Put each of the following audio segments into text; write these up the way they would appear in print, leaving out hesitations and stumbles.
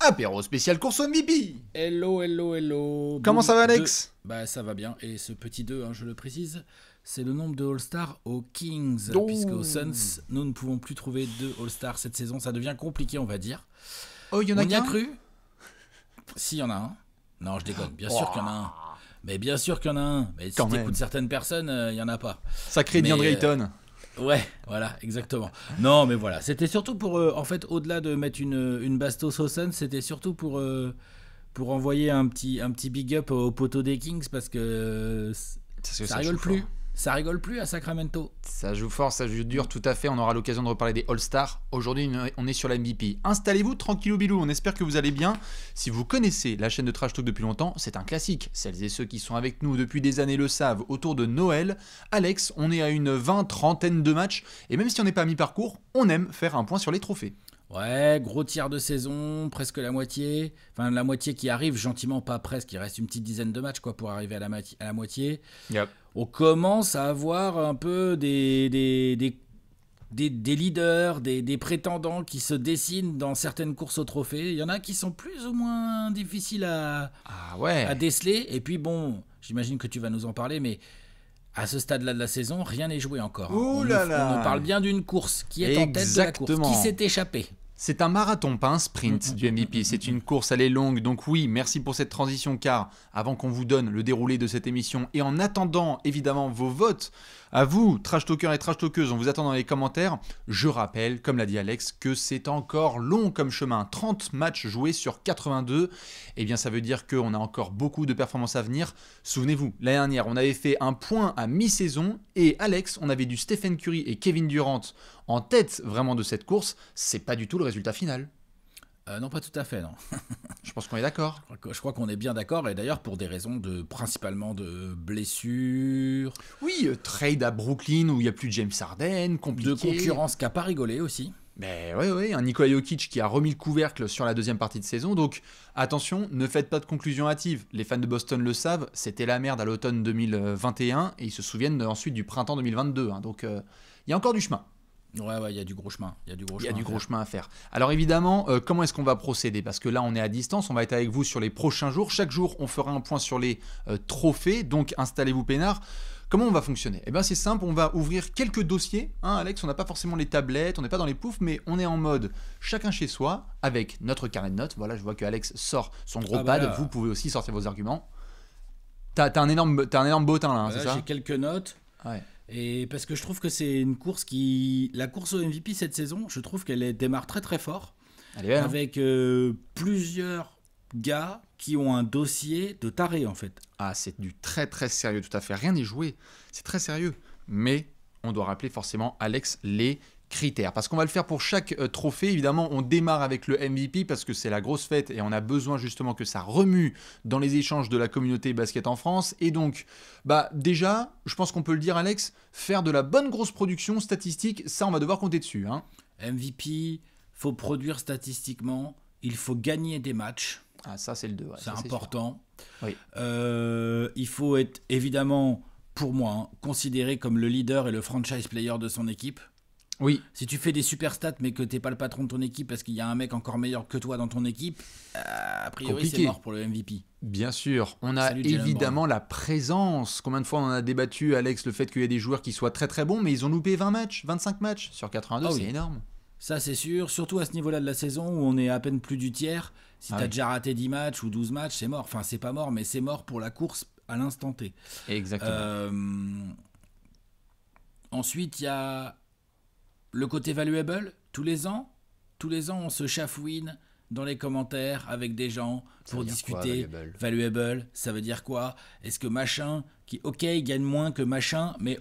Apéro spécial course au MVP. Hello, hello, hello. Comment ça va, Alex? Bah ça va bien. Et ce petit 2, je le précise, c'est le nombre de All-Stars aux Kings. Oh. Puisque aux Suns, nous ne pouvons plus trouver 2 All-Stars cette saison. Ça devient compliqué, on va dire. Oh, il y en a On y qu'un? a cru? Si, il y en a un. Non, je déconne. Bien sûr qu'il y en a un. Mais bien sûr qu'il y en a un. Mais si Quand t'écoutes même. certaines personnes, il n'y en a pas. Sacré Mais, DeAndre Ayton. Ouais, voilà, exactement. Non, mais voilà, c'était surtout pour, en fait, au-delà de mettre une bastos au Suns, c'était surtout pour envoyer un petit big up au poteau des Kings parce que ça rigole joue plus. fort. Ça rigole plus à Sacramento. Ça joue fort, ça joue dur, tout à fait. On aura l'occasion de reparler des All-Stars. Aujourd'hui, on est sur la MVP. Installez-vous tranquillou bilou, on espère que vous allez bien. Si vous connaissez la chaîne de Trash Talk depuis longtemps, c'est un classique. Celles et ceux qui sont avec nous depuis des années le savent. Autour de Noël, Alex, on est à une 20-30aine de matchs. Et même si on n'est pas à mi-parcours, on aime faire un point sur les trophées. Ouais, gros tiers de saison, presque la moitié. Enfin, la moitié qui arrive, gentiment, pas presque. Il reste une petite dizaine de matchs quoi, pour arriver à la moitié. Yep. On commence à avoir un peu des leaders, des prétendants qui se dessinent dans certaines courses au trophée. Il y en a qui sont plus ou moins difficiles à déceler. Et puis bon, j'imagine que tu vas nous en parler, mais à ce stade-là de la saison, rien n'est joué encore. Ouh On là là. nous parle bien d'une course qui est en tête de la course, Exactement. qui s'est échappée. C'est un marathon, pas un sprint du MVP. C'est une course, elle est longue. Donc oui, merci pour cette transition, car avant qu'on vous donne le déroulé de cette émission, et en attendant évidemment vos votes, à vous, Trash Talkers et Trash Talkeuses, on vous attend dans les commentaires. Je rappelle, comme l'a dit Alex, que c'est encore long comme chemin. 30 matchs joués sur 82. Eh bien, ça veut dire qu'on a encore beaucoup de performances à venir. Souvenez-vous, l'année dernière, on avait fait un point à mi-saison, et Alex, on avait du Stephen Curry et Kevin Durant en tête vraiment de cette course. C'est pas du tout le résultat final. Non, pas tout à fait, non. Je pense qu'on est d'accord. Je crois qu'on est bien d'accord, et d'ailleurs pour des raisons principalement de blessures, Oui, trade à Brooklyn où il n'y a plus de James Harden, compliqué. de concurrence qui n'a pas rigolé aussi. Mais oui, un Nikola Jokic qui a remis le couvercle sur la deuxième partie de saison. Donc attention, ne faites pas de conclusions hâtives. Les fans de Boston le savent, c'était la merde à l'automne 2021 et ils se souviennent ensuite du printemps 2022. Donc il y a encore du chemin. Ouais, il y a du gros chemin. Il y a du gros chemin à faire. Alors évidemment, comment est-ce qu'on va procéder? Parce que là, on est à distance, on va être avec vous sur les prochains jours. Chaque jour, on fera un point sur les trophées, donc installez-vous peinard. Comment on va fonctionner? Eh bien c'est simple, on va ouvrir quelques dossiers. Alex, on n'a pas forcément les tablettes, on n'est pas dans les poufs, mais on est en mode chacun chez soi, avec notre carnet de notes. Voilà, je vois que Alex sort son gros pad, là. vous pouvez aussi sortir vos arguments. T'as un énorme bottin là, c'est ça? J'ai quelques notes. Ouais. Et parce que je trouve que c'est une course la course au MVP cette saison, je trouve qu'elle démarre très très fort. Elle est belle, avec plusieurs gars qui ont un dossier de taré en fait. Ah, c'est du très très sérieux, tout à fait. Rien n'est joué, c'est très sérieux. Mais on doit rappeler forcément, Alex, les critères. Parce qu'on va le faire pour chaque trophée. Évidemment, on démarre avec le MVP parce que c'est la grosse fête et on a besoin justement que ça remue dans les échanges de la communauté basket en France. Et donc, déjà, je pense qu'on peut le dire, Alex, faire de la bonne grosse production statistique, ça, on va devoir compter dessus. MVP, faut produire statistiquement, il faut gagner des matchs. Ah, ça, c'est le 2. Ouais, c'est ça, important. Oui. Il faut être évidemment, pour moi, considéré comme le leader et le franchise player de son équipe. Oui. Si tu fais des super stats mais que t'es pas le patron de ton équipe parce qu'il y a un mec encore meilleur que toi dans ton équipe, a priori Compliqué. c'est mort pour le MVP. Bien sûr, on a Salut, Jalen évidemment la présence. Combien de fois on en a débattu, Alex, le fait qu'il y ait des joueurs qui soient très très bons, mais ils ont loupé 20 matchs, 25 matchs sur 82, c'est énorme. Ça c'est sûr, surtout à ce niveau-là de la saison où on est à peine plus du tiers. Si t'as déjà raté 10 matchs ou 12 matchs, c'est mort. Enfin c'est pas mort, mais c'est mort pour la course à l'instant T. Exactement. Ensuite il y a le côté valuable. Tous les ans on se chafouine dans les commentaires avec des gens pour discuter. Valuable, ça veut dire quoi? Est-ce que machin, il gagne moins que machin, mais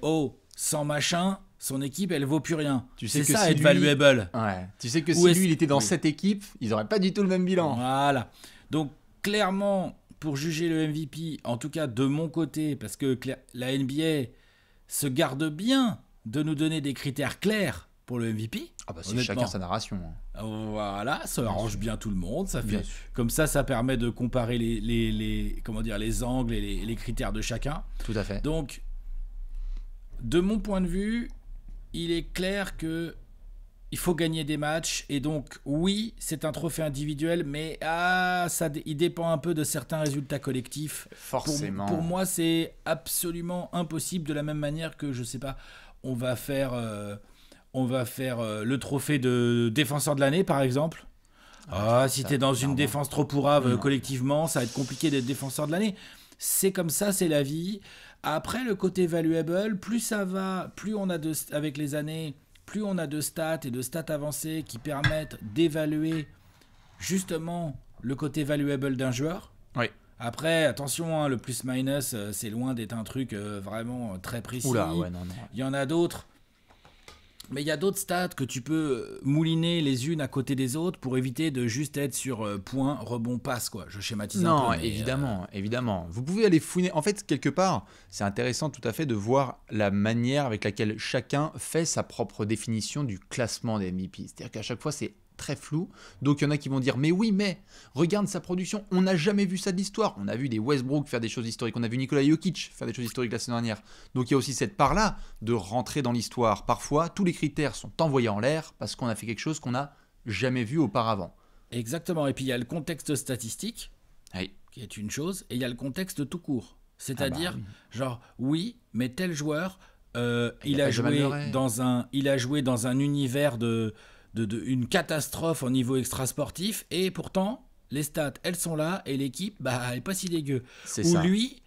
sans machin, son équipe, elle vaut plus rien. C'est ça, si être valuable. Ouais. Tu sais que si lui, il était dans cette équipe, ils n'auraient pas du tout le même bilan. Voilà. Donc, clairement, pour juger le MVP, en tout cas de mon côté, parce que la NBA se garde bien de nous donner des critères clairs pour le MVP. Ah bah c'est chacun sa narration. Voilà, ça arrange bien tout le monde. Ça fait, comme ça permet de comparer les angles et les critères de chacun. Tout à fait. Donc, de mon point de vue, il est clair que il faut gagner des matchs, et donc oui, c'est un trophée individuel, mais il dépend un peu de certains résultats collectifs. Forcément. Pour moi, c'est absolument impossible, de la même manière que, je sais pas, on va faire le trophée de défenseur de l'année, par exemple. Si t'es dans une défense trop pourrave collectivement, ça va être compliqué d'être défenseur de l'année. C'est comme ça, c'est la vie. Après, le côté valuable, plus ça va, plus on a avec les années... plus on a de stats et de stats avancées qui permettent d'évaluer justement le côté valuable d'un joueur. Oui. Après, attention, le plus-minus, c'est loin d'être un truc vraiment très précis. Oula, ouais, non. Il y en a d'autres. Mais il y a d'autres stats que tu peux mouliner les unes à côté des autres pour éviter de juste être sur point, rebond, passe, quoi. Je schématise un peu. Non, évidemment. Vous pouvez aller fouiner. En fait, quelque part, c'est intéressant tout à fait de voir la manière avec laquelle chacun fait sa propre définition du classement des MVP. C'est-à-dire qu'à chaque fois, c'est très flou. Donc, il y en a qui vont dire « Mais oui, mais regarde sa production. On n'a jamais vu ça de l'histoire. On a vu des Westbrook faire des choses historiques. On a vu Nikola Jokic faire des choses historiques la saison dernière. » Donc, il y a aussi cette part-là de rentrer dans l'histoire. Parfois, tous les critères sont envoyés en l'air parce qu'on a fait quelque chose qu'on n'a jamais vu auparavant. Exactement. Et puis, il y a le contexte statistique, oui, qui est une chose, et il y a le contexte tout court. C'est-à-dire, oui, mais tel joueur, il a joué dans un univers une catastrophe au niveau extrasportif, et pourtant les stats elles sont là et l'équipe elle est pas si dégueu. C'est Ou ça. Lui,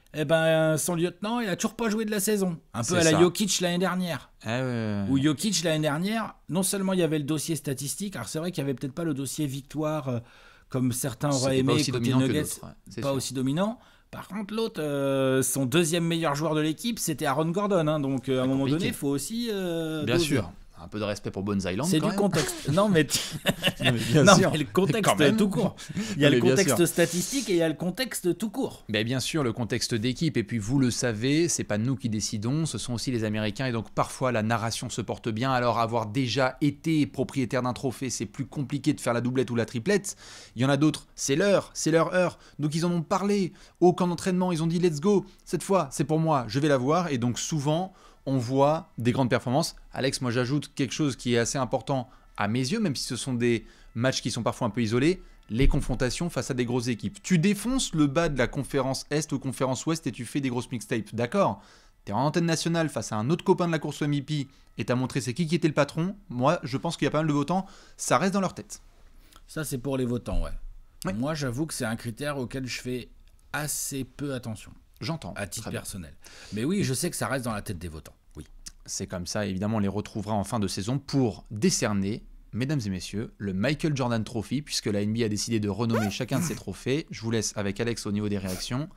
son lieutenant, il a toujours pas joué de la saison, un peu C'est à la ça. Jokic l'année dernière. Ouais. Où Jokic l'année dernière, non seulement il y avait le dossier statistique, alors c'est vrai qu'il y avait peut-être pas le dossier victoire comme certains auraient aimé côté Nuggets, pas aussi dominant. Par contre, l'autre, son deuxième meilleur joueur de l'équipe, c'était Aaron Gordon, donc à un moment donné, il faut aussi bien sûr. Un peu de respect pour Bones Island. C'est quand du même. contexte. Non, mais Mais le contexte tout court. Il y a le contexte statistique et il y a le contexte tout court. Mais bien sûr, le contexte d'équipe. Et puis vous le savez, c'est pas nous qui décidons, ce sont aussi les Américains. Et donc parfois la narration se porte bien. Alors avoir déjà été propriétaire d'un trophée, c'est plus compliqué de faire la doublette ou la triplette. Il y en a d'autres, c'est leur heure. Donc ils en ont parlé au camp d'entraînement. Ils ont dit let's go. Cette fois, c'est pour moi, je vais la voir. Et donc souvent, on voit des grandes performances. Alex, moi j'ajoute quelque chose qui est assez important à mes yeux, même si ce sont des matchs qui sont parfois un peu isolés, les confrontations face à des grosses équipes. Tu défonces le bas de la conférence Est ou conférence Ouest et tu fais des grosses mixtapes, d'accord ? T'es en antenne nationale face à un autre copain de la course au MVP et t'as montré c'est qui était le patron. Moi, je pense qu'il y a pas mal de votants, ça reste dans leur tête. Ça, c'est pour les votants, ouais. Moi, j'avoue que c'est un critère auquel je fais assez peu attention. J'entends. À titre personnel. Mais oui, je sais que ça reste dans la tête des votants. Oui. C'est comme ça, évidemment, on les retrouvera en fin de saison pour décerner, mesdames et messieurs, le Michael Jordan Trophy, puisque la NBA a décidé de renommer chacun de ses trophées. Je vous laisse avec Alex au niveau des réactions.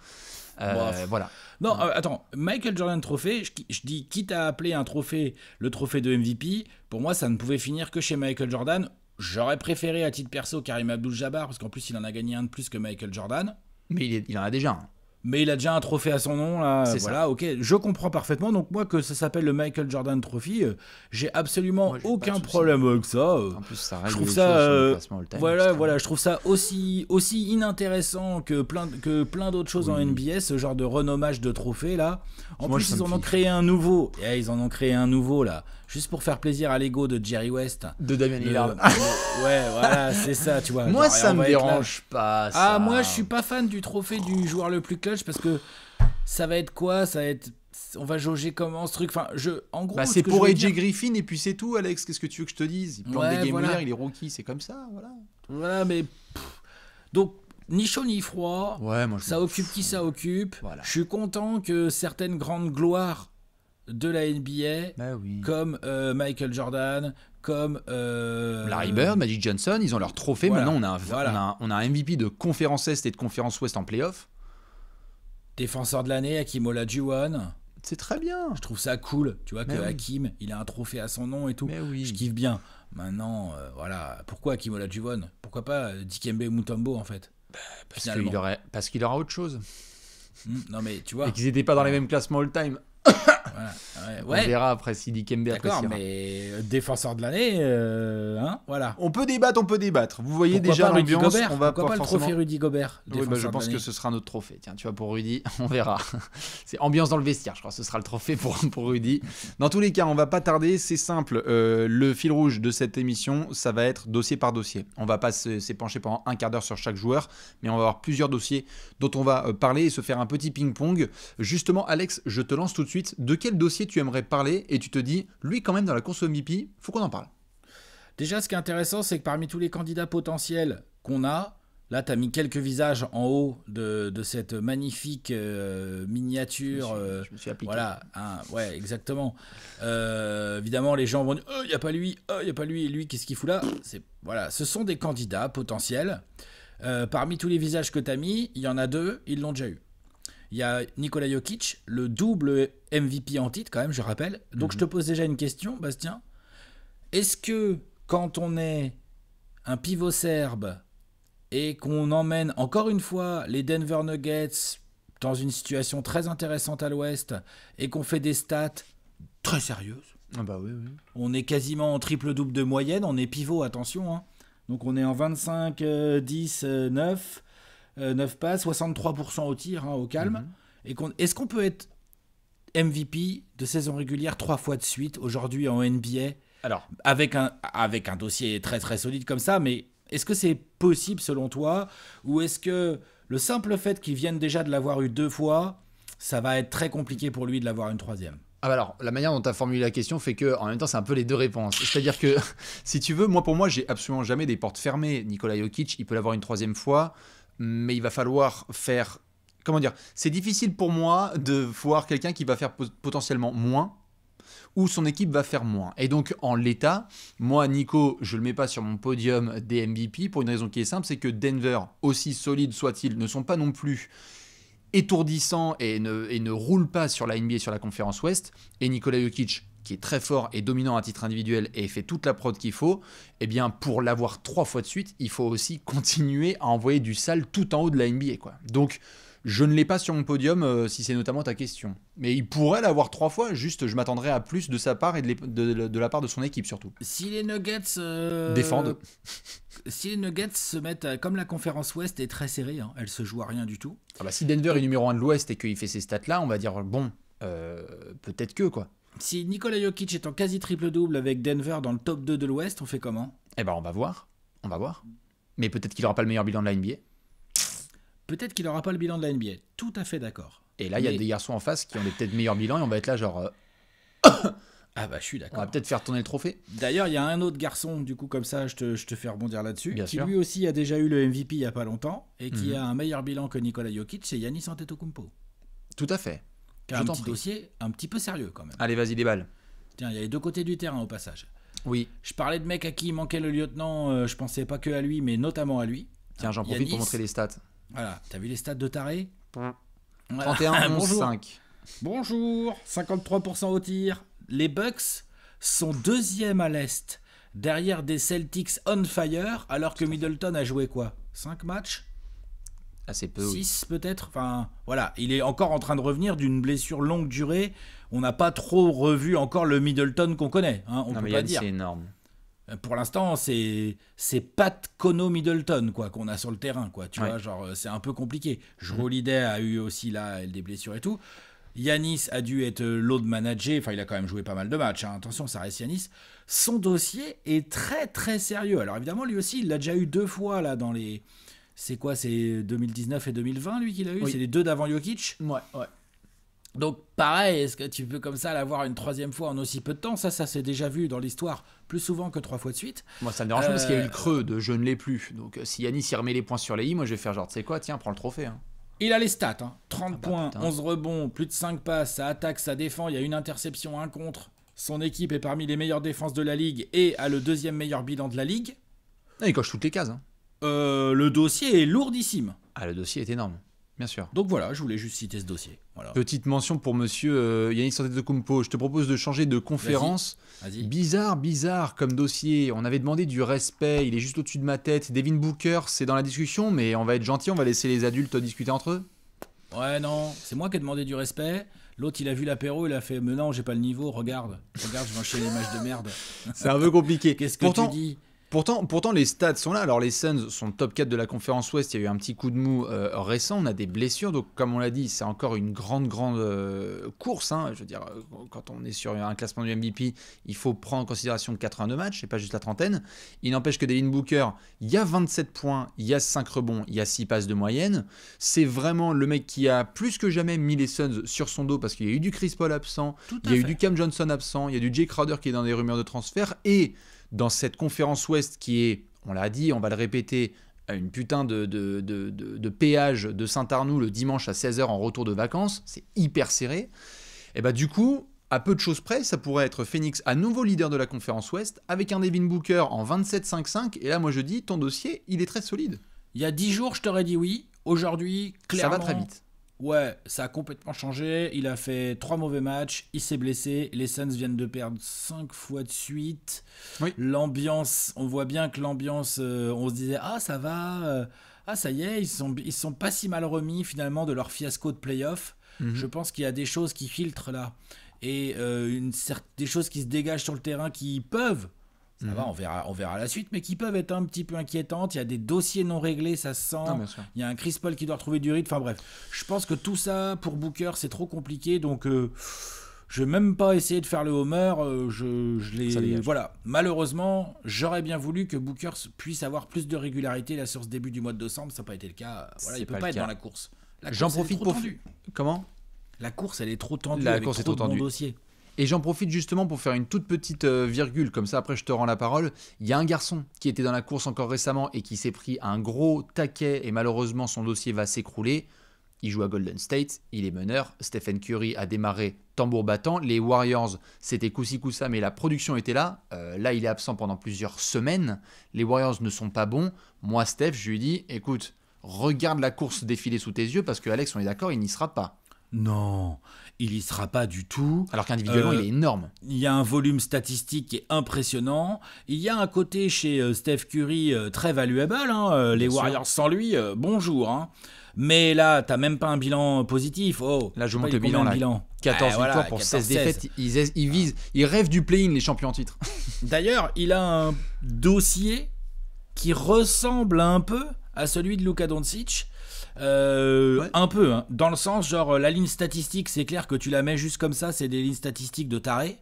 Voilà. Non, attends, Michael Jordan Trophy, je dis, quitte à appeler un trophée le trophée de MVP, pour moi, ça ne pouvait finir que chez Michael Jordan. J'aurais préféré, à titre perso, Karim Abdul-Jabbar, parce qu'en plus, il en a gagné un de plus que Michael Jordan. Mais il en a déjà un. Mais il a déjà un trophée à son nom, là. C'est voilà, ça. Ok, je comprends parfaitement. Donc, moi, que ça s'appelle le Michael Jordan Trophy, j'ai absolument aucun problème avec ça. En plus, ça règle je trouve les ça, choses sur le classement all-time, voilà, je trouve ça aussi inintéressant que plein d'autres choses en NBA, ce genre de renommage de trophées, là. En plus, ils en ont créé un nouveau. Et ils en ont créé un nouveau, là. Juste pour faire plaisir à l'ego de Jerry West. De Damian Lillard. Ouais, voilà, c'est ça, tu vois. Moi, genre, ça me dérange pas, ça. Moi, je suis pas fan du trophée du joueur le plus clutch parce que ça va être quoi ? Ça va être... On va jauger comment ce truc ? Enfin, en gros, c'est pour AJ Griffin et puis c'est tout, Alex. Qu'est-ce que tu veux que je te dise ? Il plante des game winners, il est rookie, c'est comme ça, voilà. Voilà, mais... Donc, ni chaud ni froid. Ouais, moi, ça occupe qui ça occupe. Voilà. Je suis content que certaines grandes gloires de la NBA, comme Michael Jordan, comme Larry Bird, Magic Johnson, ils ont leur trophée. Voilà. Maintenant, on a un MVP de conférence Est et de conférence Ouest en playoff. Défenseur de l'année, Hakeem Olajuwon. C'est très bien. Je trouve ça cool, tu vois, que Hakeem, il a un trophée à son nom et tout. Je kiffe bien. Maintenant, voilà, pourquoi Hakeem Olajuwon ? Pourquoi pas Dikembe Mutombo, en fait ? Parce qu'il aura autre chose. Non, mais tu vois. Et qu'ils n'étaient pas dans les mêmes classements all-time. Voilà. On verra après si Dikembe appréciera. D'accord, mais défenseur de l'année, voilà. On peut débattre. Vous voyez Pourquoi déjà pas Rudy l'ambiance. Gobert, On va pourquoi pas le trophée Rudy Gobert, Oui, je pense que ce sera notre trophée. Tiens, tu vois, pour Rudy, on verra. C'est ambiance dans le vestiaire, je crois. Ce sera le trophée pour Rudy. Dans tous les cas, on va pas tarder. C'est simple. Le fil rouge de cette émission, ça va être dossier par dossier. On va pas s'épancher pendant un quart d'heure sur chaque joueur, mais on va avoir plusieurs dossiers dont on va parler et se faire un petit ping-pong. Justement, Alex, je te lance tout de suite. De quel dossier tu aimerais parler et tu te dis, lui, quand même, dans la course au MVP, faut qu'on en parle. Déjà, ce qui est intéressant, c'est que parmi tous les candidats potentiels qu'on a, là, tu as mis quelques visages en haut de cette magnifique miniature. Je me suis appliqué. Voilà, ouais, exactement. Évidemment, les gens vont dire il n'y a pas lui, il n'y a pas lui, et lui, qu'est-ce qu'il fout là ? Voilà, ce sont des candidats potentiels. Parmi tous les visages que tu as mis, il y en a 2, ils l'ont déjà eu. Il y a Nikola Jokic, le double MVP en titre, quand même, je rappelle. Donc, je te pose déjà une question, Bastien. Est-ce que, quand on est un pivot serbe et qu'on emmène encore une fois les Denver Nuggets dans une situation très intéressante à l'Ouest et qu'on fait des stats très sérieuses, Oui. on est quasiment en triple-double de moyenne, on est pivot, attention. Donc, on est en 25, 10, 9... 9 passes, 63% au tir, au calme. Et est-ce qu'on peut être MVP de saison régulière 3 fois de suite aujourd'hui en NBA ? Alors, avec un dossier très très solide comme ça, mais est-ce que c'est possible selon toi ? Ou est-ce que le simple fait qu'il vienne déjà de l'avoir eu 2 fois, ça va être très compliqué pour lui de l'avoir une 3e ? Alors, la manière dont tu as formulé la question fait que, en même temps, c'est un peu les deux réponses. C'est-à-dire que, si tu veux, pour moi, j'ai absolument jamais des portes fermées. Nikola Jokic, il peut l'avoir une 3e fois, mais il va falloir faire... Comment dire ? C'est difficile pour moi de voir quelqu'un qui va faire potentiellement moins ou son équipe va faire moins. Et donc, en l'état, moi, Nico, je le mets pas sur mon podium des MVP pour une raison qui est simple, c'est que Denver, aussi solide soit-il, ne sont pas non plus étourdissants et ne roulent pas sur la NBA, sur la conférence Ouest. Et Nikola Jokic, qui est très fort et dominant à titre individuel et fait toute la prod qu'il faut, eh bien pour l'avoir 3 fois de suite, il faut aussi continuer à envoyer du sale tout en haut de la NBA, quoi. Donc je ne l'ai pas sur mon podium si c'est notamment ta question. Mais il pourrait l'avoir 3 fois, juste je m'attendrais à plus de sa part et de la part de son équipe surtout. Si les Nuggets défendent. Si les Nuggets se mettent, comme la conférence Ouest est très serrée, elle se joue à rien du tout. Si Denver est numéro 1 de l'Ouest et qu'il fait ces stats-là, on va dire bon, peut-être que quoi. Si Nikola Jokic est en quasi triple-double avec Denver dans le top 2 de l'Ouest, on fait comment ? On va voir. Mais peut-être qu'il n'aura pas le meilleur bilan de la NBA. Peut-être qu'il n'aura pas le bilan de la NBA. Tout à fait d'accord. Et là, il y a des garçons en face qui ont des peut-être meilleurs bilans et on va être là genre... je suis d'accord. On va peut-être faire tourner le trophée. D'ailleurs, il y a un autre garçon, du coup, comme ça, je te fais rebondir là-dessus, Bien qui sûr. lui aussi a déjà eu le MVP il n'y a pas longtemps et qui a un meilleur bilan que Nikola Jokic, c'est Giannis Antetokounmpo. Tout à fait. Qui a un petit dossier un petit peu sérieux quand même. Allez, vas-y, déballe. Tiens, il y a les deux côtés du terrain au passage. Oui. Je parlais de mecs à qui il manquait le lieutenant, je pensais pas que à lui, mais notamment à lui. Tiens, j'en profite pour montrer les stats. Voilà, t'as vu les stats de taré ? 31, 11, 5. Bonjour, 53% au tir. Les Bucks sont 2e à l'Est, derrière des Celtics on fire, alors que Middleton a joué quoi ? 5 matchs ? Assez peu, 6 peut-être. Enfin, voilà, il est encore en train de revenir d'une blessure longue durée. On n'a pas trop revu encore le Middleton qu'on connaît. On peut pas dire. C'est énorme. Pour l'instant, c'est Pat Kono Middleton quoi qu'on a sur le terrain quoi. Tu vois, genre c'est un peu compliqué. Jrue Holiday a eu aussi là des blessures et tout. Giannis a dû être load managé. Enfin, il a quand même joué pas mal de matchs. Attention, ça reste Giannis. Son dossier est très très sérieux. Alors évidemment, lui aussi, il l'a déjà eu 2 fois là dans les. C'est quoi ? C'est 2019 et 2020 lui qu'il a eu. C'est les 2 d'avant Jokic. Ouais. Donc pareil, est-ce que tu peux comme ça l'avoir une 3e fois en aussi peu de temps ? Ça s'est déjà vu dans l'histoire plus souvent que 3 fois de suite. Moi ça me dérange pas parce qu'il y a eu le creux de je ne l'ai plus. Donc si Giannis il remet les points sur les i, moi je vais faire genre tu sais quoi, tiens prends le trophée. Il a les stats, 30 points, putain. 11 rebonds, plus de 5 passes, ça attaque, ça défend, il y a une interception, un contre. Son équipe est parmi les meilleures défenses de la ligue et a le 2e meilleur bilan de la ligue. Il coche toutes les cases. Le dossier est lourdissime. Le dossier est énorme. Bien sûr. Donc voilà, je voulais juste citer ce dossier. Voilà. Petite mention pour monsieur Giannis Antetokounmpo. Je te propose de changer de conférence. Vas-y. Bizarre comme dossier. On avait demandé du respect. Il est juste au-dessus de ma tête. Devin Booker, c'est dans la discussion, mais on va être gentil. On va laisser les adultes discuter entre eux. Ouais, non. C'est moi qui ai demandé du respect. L'autre, il a vu l'apéro, il a fait « Mais non, j'ai pas le niveau, regarde, je vais enchaîner les matchs de merde. » C'est un peu compliqué. Qu'est-ce que tu dis ? Pourtant, les stats sont là. Alors, les Suns sont top 4 de la conférence Ouest. Il y a eu un petit coup de mou récent. On a des blessures. Donc, comme on l'a dit, c'est encore une grande course. Hein. Je veux dire, quand on est sur un classement du MVP, il faut prendre en considération 82 matchs et pas juste la trentaine. Il n'empêche que Devin Booker, il y a 27 points, il y a 5 rebonds, il y a 6 passes de moyenne. C'est vraiment le mec qui a plus que jamais mis les Suns sur son dos parce qu'il y a eu du Chris Paul absent, il y a eu du Cam Johnson absent, il y a du Jay Crowder qui est dans des rumeurs de transfert et dans cette conférence Ouest qui est, on l'a dit, on va le répéter, une putain de péage de Saint-Arnoux le dimanche à 16h en retour de vacances, c'est hyper serré. Et bah du coup, à peu de choses près, ça pourrait être Phoenix à nouveau leader de la conférence Ouest avec un Devin Booker en 27-5-5. Et là, moi je dis, ton dossier, il est très solide. Il y a 10 jours, je t'aurais dit oui. Aujourd'hui, clairement... Ça va très vite. Ouais, ça a complètement changé. Il a fait 3 mauvais matchs, il s'est blessé. Les Suns viennent de perdre 5 fois de suite. Oui. L'ambiance, on voit bien que l'ambiance, on se disait ah ça va, ah ça y est, ils sont pas si mal remis finalement de leur fiasco de playoff. Je pense qu'il y a des choses qui filtrent là et des choses qui se dégagent sur le terrain qui peuvent. Ça va, on verra la suite, mais qui peuvent être un petit peu inquiétantes. Il y a des dossiers non réglés, ça se sent. Il y a un Chris Paul qui doit retrouver du rythme. Enfin bref, je pense que tout ça, pour Booker, c'est trop compliqué. Donc, je vais même pas essayer de faire le homer. Voilà. Malheureusement, j'aurais bien voulu que Booker puisse avoir plus de régularité là, sur ce début du mois de décembre. Ça n'a pas été le cas. Voilà, il ne peut pas être dans la course. J'en profite pour... Comment ? La course, elle est trop tendue. La course est trop tendue. Dossiers. Et j'en profite justement pour faire une toute petite virgule, comme ça après je te rends la parole. Il y a un garçon qui était dans la course encore récemment et qui s'est pris un gros taquet et malheureusement son dossier va s'écrouler. Il joue à Golden State, il est meneur. Stephen Curry a démarré tambour battant. Les Warriors, c'était coup-ci coup-ça, mais la production était là. Là, il est absent pendant plusieurs semaines. Les Warriors ne sont pas bons. Moi, Steph, je lui dis, écoute, regarde la course défiler sous tes yeux parce que Alex, on est d'accord, il n'y sera pas. Non, il y sera pas du tout. Alors qu'individuellement, il est énorme. Il y a un volume statistique qui est impressionnant. Il y a un côté chez Steph Curry très valuable. Hein. Les Warriors sans lui, bonjour. Hein. Mais là, t'as même pas un bilan positif. Oh, là, je monte le bilan. 14 victoires pour 16 défaites. Ils rêvent du play-in, les champions en titre. D'ailleurs, il a un dossier qui ressemble un peu à celui de Luka Doncic. Ouais. Un peu, hein, dans le sens genre la ligne statistique, c'est clair que tu la mets juste comme ça, c'est des lignes statistiques de taré,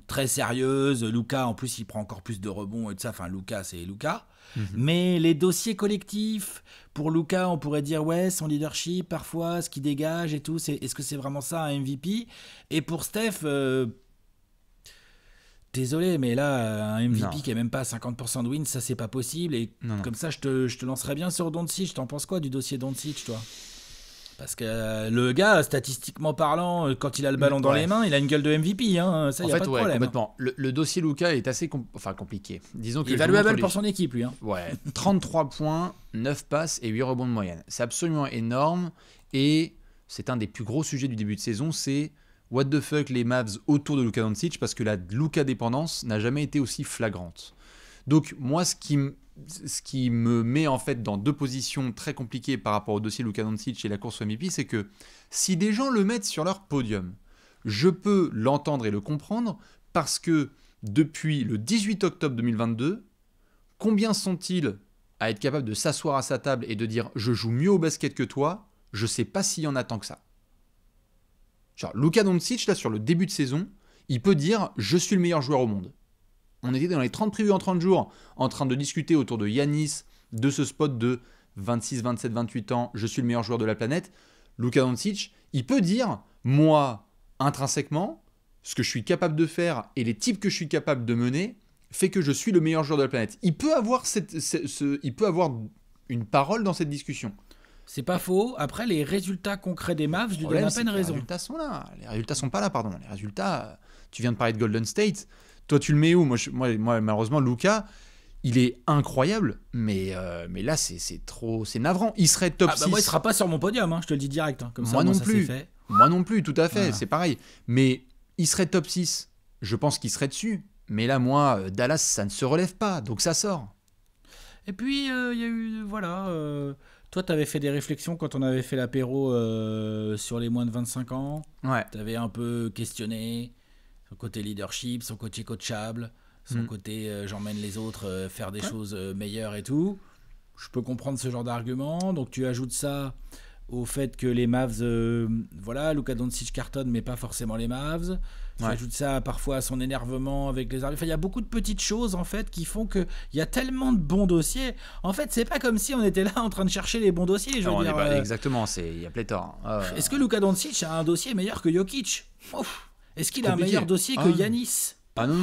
très sérieuses. Luka en plus il prend encore plus de rebonds et tout ça, enfin Luka c'est Luka. Mais les dossiers collectifs pour Luka, on pourrait dire ouais, son leadership parfois, ce qu'il dégage et tout, est-ce que c'est vraiment ça un MVP? Et pour Steph, désolé, mais là, un MVP qui est même pas à 50% de win, ça c'est pas possible. Et comme ça, je te lancerais bien sur Doncic. T'en penses quoi du dossier Doncic, toi? Parce que le gars, statistiquement parlant, quand il a le ballon dans les mains, il a une gueule de MVP. Hein. Ça, il n'y a pas de problème. Complètement. Le dossier Luka est assez compliqué. Disons que il est valuable pour son équipe, lui. Hein. Ouais, 33 points, 9 passes et 8 rebonds de moyenne. C'est absolument énorme. Et c'est un des plus gros sujets du début de saison, c'est what the fuck les Mavs autour de Luka Doncic, parce que la Luka dépendance n'a jamais été aussi flagrante. Donc moi, ce qui me met en fait dans deux positions très compliquées par rapport au dossier Luka Doncic et la course au MVP, c'est que si des gens le mettent sur leur podium, je peux l'entendre et le comprendre, parce que depuis le 18 octobre 2022, combien sont-ils à être capables de s'asseoir à sa table et de dire « je joue mieux au basket que toi », je sais pas s'il y en a tant que ça. Genre, Luka Doncic, là, sur le début de saison, il peut dire « je suis le meilleur joueur au monde ». On était dans les 30 prévus en 30 jours, en train de discuter autour de Giannis, de ce spot de 26, 27, 28 ans, je suis le meilleur joueur de la planète. Luka Doncic, il peut dire « moi, intrinsèquement, ce que je suis capable de faire et les types que je suis capable de mener fait que je suis le meilleur joueur de la planète ». Il peut avoir une parole dans cette discussion. C'est pas faux. Après, les résultats concrets des Mavs lui donnent à peine raison. Les résultats sont là. Les résultats sont pas là, pardon. Les résultats, tu viens de parler de Golden State. Toi, tu le mets où ? Moi, malheureusement, Luka, il est incroyable, mais là, c'est navrant. Il serait top 6. Moi, il sera pas sur mon podium, hein, je te le dis direct. Hein. Comme ça, moi non ça plus. fait. Moi non plus, tout à fait. Voilà. C'est pareil. Mais il serait top 6. Je pense qu'il serait dessus. Mais là, moi, Dallas, ça ne se relève pas. Donc, ça sort. Et puis, il y a eu, Toi, tu avais fait des réflexions quand on avait fait l'apéro sur les moins de 25 ans. Ouais. Tu avais un peu questionné son côté leadership, son côté coachable, son côté j'emmène les autres faire des choses meilleures et tout. Je peux comprendre ce genre d'argument. Donc tu ajoutes ça au fait que les Mavs, Luka Doncic cartonne, mais pas forcément les Mavs. Tu ajoutes ça parfois à son énervement avec les arbitres. Enfin, il y a beaucoup de petites choses en fait qui font qu'il y a tellement de bons dossiers. En fait, c'est pas comme si on était là en train de chercher les bons dossiers. Exactement, il y a pléthore. Est-ce que Luka Doncic a un dossier meilleur que Jokic? Est-ce qu'il a un meilleur dossier que Giannis? Ah non.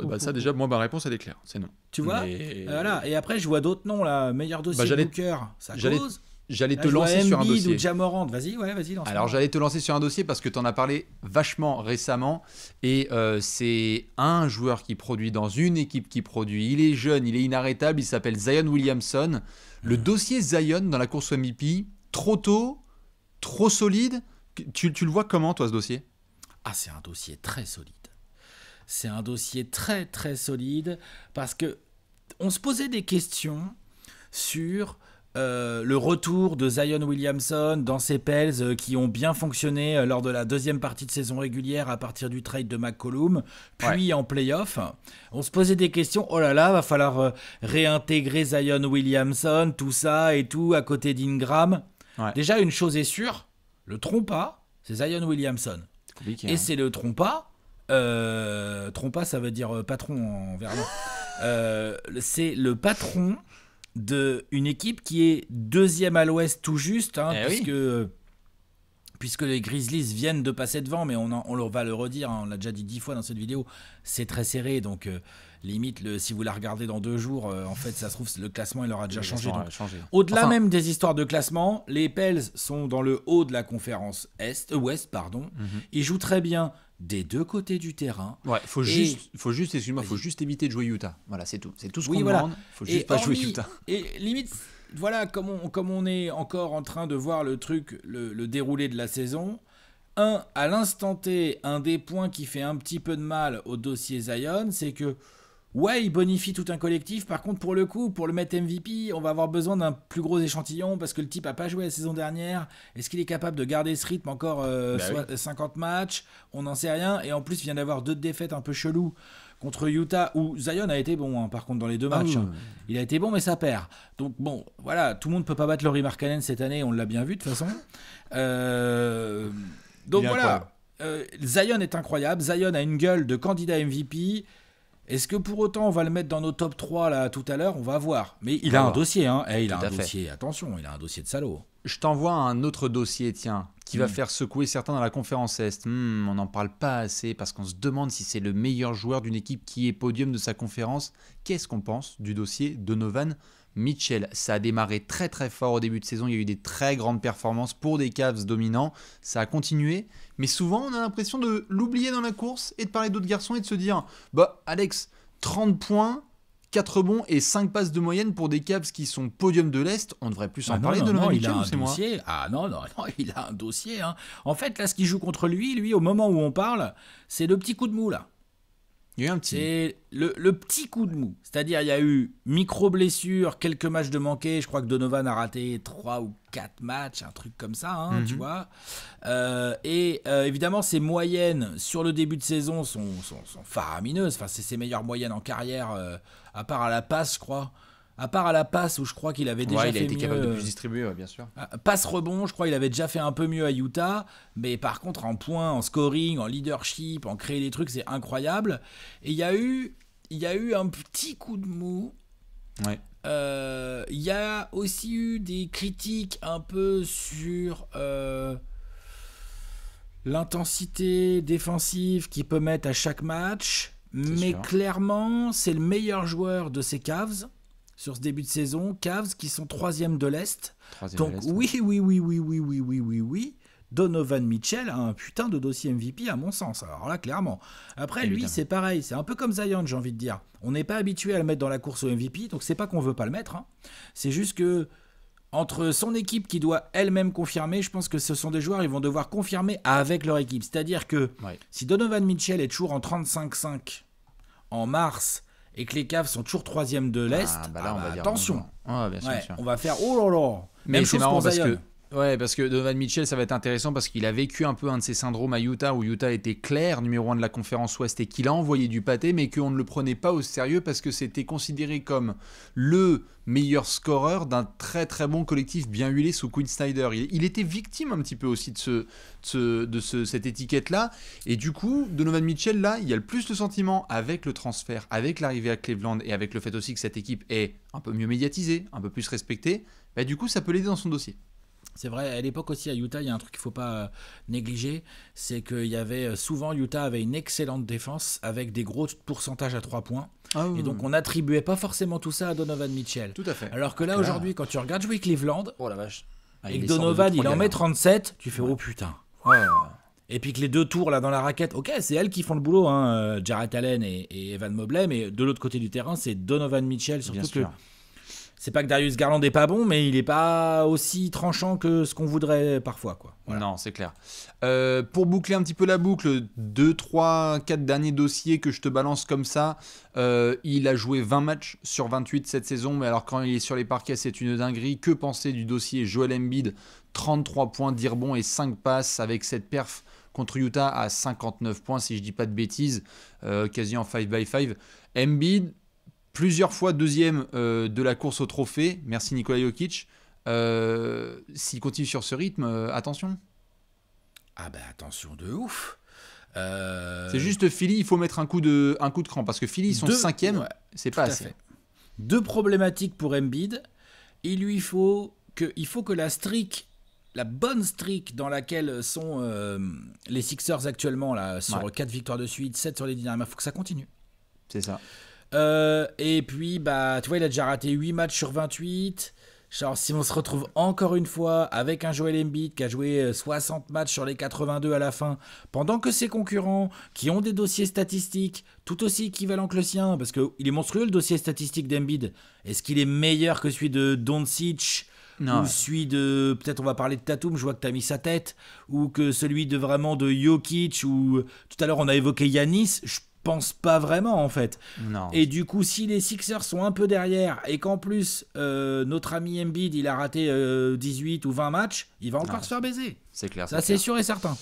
Bah, ça déjà, moi ma réponse elle est claire, c'est non. Tu vois, voilà. Et après je vois d'autres noms là, meilleur dossier Booker, ça cause. J'allais te lancer sur un dossier. Ou Jamorant, vas-y. Alors j'allais te lancer sur un dossier parce que tu en as parlé vachement récemment et c'est un joueur qui produit dans une équipe qui produit. Il est jeune, il est inarrêtable, il s'appelle Zion Williamson. Le dossier Zion dans la course au MVP, trop tôt, trop solide. Tu le vois comment toi ce dossier ? Ah, c'est un dossier très solide. C'est un dossier très très solide parce que on se posait des questions sur le retour de Zion Williamson dans ces Pels qui ont bien fonctionné lors de la deuxième partie de saison régulière à partir du trade de McCollum, puis en play-off. On se posait des questions, oh là là, va falloir réintégrer Zion Williamson, tout ça et tout, à côté d'Ingram. Ouais. Déjà, une chose est sûre, le trompa, c'est Zion Williamson. C'est compliqué, et c'est le trompa, ça veut dire patron en verlan. C'est le patron d'une équipe qui est deuxième à l'ouest tout juste, puisque les Grizzlies viennent de passer devant, mais on va le redire, on l'a déjà dit 10 fois dans cette vidéo, c'est très serré, donc limite, si vous la regardez dans 2 jours, en fait, ça se trouve, le classement, il aura déjà changé. Au-delà même des histoires de classement, les Pels sont dans le haut de la conférence ouest. Ils jouent très bien des deux côtés du terrain. Ouais, faut juste éviter de jouer Utah. Voilà, c'est tout. C'est tout ce qu'on demande. Faut juste pas jouer Utah. Et limite, voilà, comme on est encore en train de voir le truc, le déroulé de la saison. À l'instant T, un des points qui fait un petit peu de mal au dossier Zion, c'est que il bonifie tout un collectif. Par contre, pour le mettre MVP, on va avoir besoin d'un plus gros échantillon parce que le type n'a pas joué la saison dernière. Est-ce qu'il est capable de garder ce rythme encore 50 matchs ? On n'en sait rien. Et en plus, il vient d'avoir 2 défaites un peu cheloues contre Utah où Zion a été bon, par contre, dans les 2 matchs. Il a été bon, mais ça perd. Donc, bon, voilà, tout le monde ne peut pas battre Lauri Markkanen cette année. On l'a bien vu, de toute façon. Donc, voilà. Zion est incroyable. Zion a une gueule de candidat MVP. Est-ce que pour autant on va le mettre dans nos top 3 là tout à l'heure ? On va voir. Mais il a un dossier, dossier, attention, il a un dossier de salaud. Je t'envoie un autre dossier, tiens, qui va faire secouer certains dans la conférence Est. On n'en parle pas assez parce qu'on se demande si c'est le meilleur joueur d'une équipe qui est podium de sa conférence. Qu'est-ce qu'on pense du dossier Donovan Mitchell? Ça a démarré très très fort au début de saison, il y a eu des très grandes performances pour des Cavs dominants, ça a continué, mais souvent on a l'impression de l'oublier dans la course et de parler d'autres garçons et de se dire Alex, 30 points, 4 rebonds et 5 passes de moyenne pour des Cavs qui sont podium de l'Est, on devrait plus en parler de Donovan Mitchell, ou c'est moi ? Non, il a un dossier. En fait, là, ce qui joue contre lui, au moment où on parle, c'est le petit coup de mou, là. Il y a eu un petit. C'est le petit coup de mou. C'est-à-dire, il y a eu micro-blessure, quelques matchs de manqués. Je crois que Donovan a raté 3 ou 4 matchs, un truc comme ça, tu vois. Évidemment, ses moyennes sur le début de saison sont faramineuses. Enfin, c'est ses meilleures moyennes en carrière, à part à la passe, je crois. À part à la passe où je crois qu'il avait déjà fait mieux. Il a été capable de plus distribuer, bien sûr. Passe-rebond, je crois qu'il avait déjà fait un peu mieux à Utah. Mais par contre, en points, en scoring, en leadership, en créer des trucs, c'est incroyable. Et il y a eu un petit coup de mou. Ouais. Il y a aussi eu des critiques un peu sur l'intensité défensive qu'il peut mettre à chaque match. Mais sûr. Clairement, c'est le meilleur joueur de ces Cavs. Sur ce début de saison, Cavs qui sont 3e de l'Est. Donc oui. Donovan Mitchell a un putain de dossier MVP à mon sens. Alors là, clairement. Après, lui, c'est pareil. C'est un peu comme Zion, j'ai envie de dire. On n'est pas habitué à le mettre dans la course au MVP, donc c'est pas qu'on veut pas le mettre. C'est juste que entre son équipe qui doit elle-même confirmer, je pense que ce sont des joueurs, ils vont devoir confirmer avec leur équipe. C'est-à-dire que si Donovan Mitchell est toujours en 35-5 en mars et que les Cavs sont toujours 3e de l'Est, là, on va dire attention. Bien sûr. On va faire oh là là. Mais même c'est chose marrant pour parce Zion. parce que Donovan Mitchell, ça va être intéressant parce qu'il a vécu un peu un de ces syndromes à Utah où Utah était clair, numéro 1 de la conférence Ouest et qu'il a envoyé du pâté, mais qu'on ne le prenait pas au sérieux parce que c'était considéré comme le meilleur scoreur d'un très très bon collectif bien huilé sous Quinn Snyder. Il était victime un petit peu aussi de cette étiquette-là. Et du coup, Donovan Mitchell, là, il y a le plus de sentiments avec le transfert, avec l'arrivée à Cleveland et avec le fait aussi que cette équipe est un peu mieux médiatisée, un peu plus respectée. Bah, du coup, ça peut l'aider dans son dossier. C'est vrai, à l'époque aussi à Utah, il y a un truc qu'il ne faut pas négliger, c'est qu'il y avait souvent, Utah avait une excellente défense avec des gros pourcentages à 3 points. Et donc on n'attribuait pas forcément tout ça à Donovan Mitchell. Tout à fait. Alors que là, aujourd'hui, quand tu regardes jouer Cleveland, oh la vache. Et que Donovan, il en met 37, tu fais oh putain. Et puis que les deux tours là dans la raquette, ok, c'est elles qui font le boulot, hein, Jarrett Allen et Evan Mobley, mais de l'autre côté du terrain, c'est Donovan Mitchell, surtout que c'est pas que Darius Garland est pas bon, mais il est pas aussi tranchant que ce qu'on voudrait parfois, quoi. Voilà. Non, c'est clair. Pour boucler un petit peu la boucle, 2, 3, 4 derniers dossiers que je te balance comme ça. Il a joué 20 matchs sur 28 cette saison, mais alors quand il est sur les parquets, c'est une dinguerie. Que penser du dossier Joel Embiid, 33 points, 10 rebonds et 5 passes avec cette perf contre Utah à 59 points, si je dis pas de bêtises, quasi en 5x5. Embiid, plusieurs fois deuxième de la course au trophée. Merci Nikola Jokic. S'il continue sur ce rythme, attention. Ah bah attention de ouf. C'est juste Philly, il faut mettre un coup de cran parce que Philly ils sont 5e, c'est pas assez. Fait. 2 problématiques pour Embiid. Il faut que la bonne streak dans laquelle sont les Sixers actuellement là, sur 4 victoires de suite, 7 sur les 10 derniers mois, il faut que ça continue. C'est ça. Et puis, bah, tu vois, il a déjà raté 8 matchs sur 28. Genre, si on se retrouve encore une fois avec un Joel Embiid qui a joué 60 matchs sur les 82 à la fin, pendant que ses concurrents, qui ont des dossiers statistiques tout aussi équivalents que le sien, parce qu'il est monstrueux le dossier statistique d'Embiid, est-ce qu'il est meilleur que celui de Doncic ? Ou celui de, peut-être on va parler de Tatum, je vois que tu as mis sa tête, ou que celui de vraiment de Jokic, ou tout à l'heure on a évoqué Giannis, je pense pas vraiment en fait. Non. Et du coup, si les Sixers sont un peu derrière et qu'en plus notre ami Embiid il a raté 18 ou 20 matchs, il va encore se faire baiser. C'est clair. Ça c'est sûr et certain.